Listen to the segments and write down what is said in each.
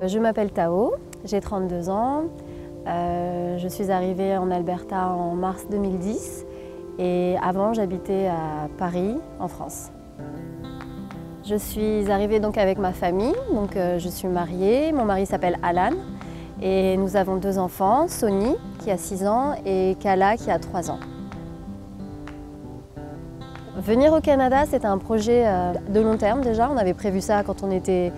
Je m'appelle Tao, j'ai 32 ans. Je suis arrivée en Alberta en mars 2010 et avant j'habitais à Paris, en France. Je suis arrivée donc avec ma famille, je suis mariée, mon mari s'appelle Alan et nous avons 2 enfants, Sony qui a 6 ans et Kala qui a 3 ans. Venir au Canada, c'était un projet de long terme déjà. On avait prévu ça quand on était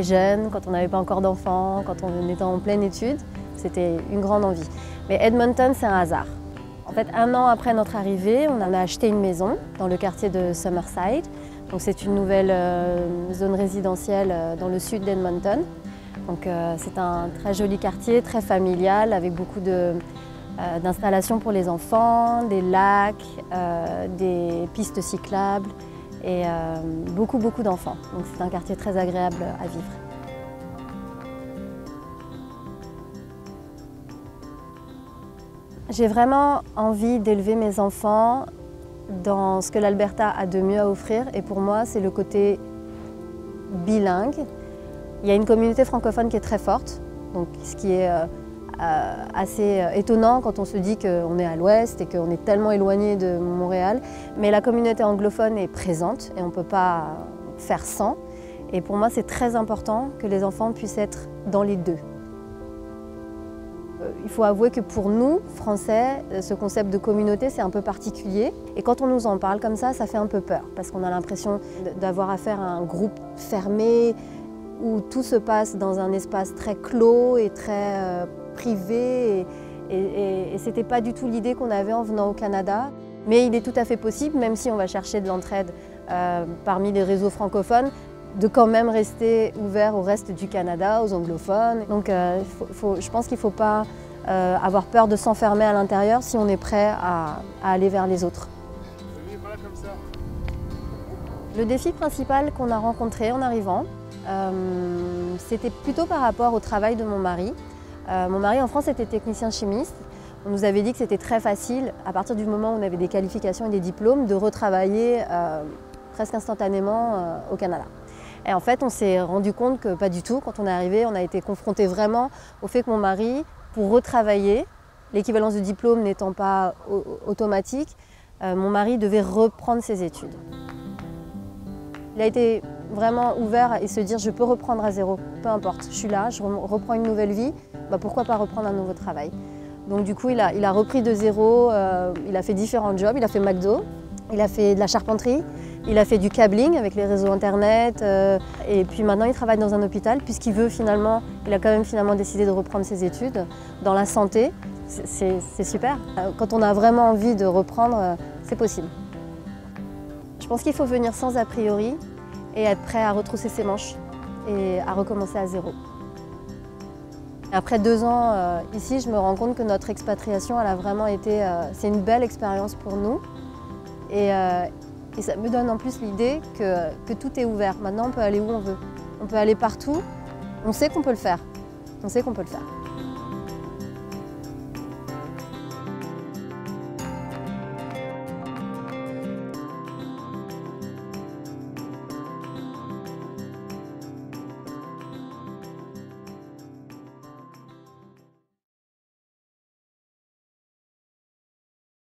jeune, quand on n'avait pas encore d'enfants, quand on était en pleine étude. C'était une grande envie. Mais Edmonton, c'est un hasard. En fait, 1 an après notre arrivée, on a acheté une maison dans le quartier de Summerside. Donc c'est une nouvelle zone résidentielle dans le sud d'Edmonton. C'est un très joli quartier, très familial, avec beaucoup d'installations pour les enfants, des lacs, des pistes cyclables et beaucoup d'enfants. Donc c'est un quartier très agréable à vivre. J'ai vraiment envie d'élever mes enfants dans ce que l'Alberta a de mieux à offrir et pour moi c'est le côté bilingue. Il y a une communauté francophone qui est très forte, donc ce qui est assez étonnant quand on se dit qu'on est à l'ouest et qu'on est tellement éloigné de Montréal. Mais la communauté anglophone est présente et on ne peut pas faire sans. Et pour moi, c'est très important que les enfants puissent être dans les deux. Il faut avouer que pour nous, Français, ce concept de communauté, c'est un peu particulier. Et quand on nous en parle comme ça fait un peu peur, parce qu'on a l'impression d'avoir affaire à un groupe fermé, où tout se passe dans un espace très clos et très privé. Et ce n'était pas du tout l'idée qu'on avait en venant au Canada. Mais il est tout à fait possible, même si on va chercher de l'entraide parmi les réseaux francophones, de quand même rester ouvert au reste du Canada, aux anglophones. Donc je pense qu'il ne faut pas avoir peur de s'enfermer à l'intérieur si on est prêt à aller vers les autres. Le défi principal qu'on a rencontré en arrivant, c'était plutôt par rapport au travail de mon mari. Mon mari en France était technicien chimiste. On nous avait dit que c'était très facile, à partir du moment où on avait des qualifications et des diplômes, de retravailler presque instantanément au Canada. Et en fait, on s'est rendu compte que pas du tout. Quand on est arrivé, on a été confronté vraiment au fait que mon mari, pour retravailler, l'équivalence de diplôme n'étant pas automatique, mon mari devait reprendre ses études. Il a été vraiment ouvert et se dire je peux reprendre à zéro, peu importe, je suis là, je reprends une nouvelle vie, pourquoi pas reprendre un nouveau travail. Donc du coup il a repris de zéro, il a fait différents jobs, il a fait McDo, il a fait de la charpenterie, il a fait du câbling avec les réseaux internet et puis maintenant il travaille dans un hôpital puisqu'il veut finalement, il a quand même finalement décidé de reprendre ses études dans la santé, c'est super. Quand on a vraiment envie de reprendre, c'est possible. Je pense qu'il faut venir sans a priori et être prêt à retrousser ses manches et à recommencer à zéro. Après 2 ans ici, je me rends compte que notre expatriation, elle a vraiment été, c'est une belle expérience pour nous et ça me donne en plus l'idée que tout est ouvert. Maintenant, on peut aller où on veut. On peut aller partout. On sait qu'on peut le faire. On sait qu'on peut le faire.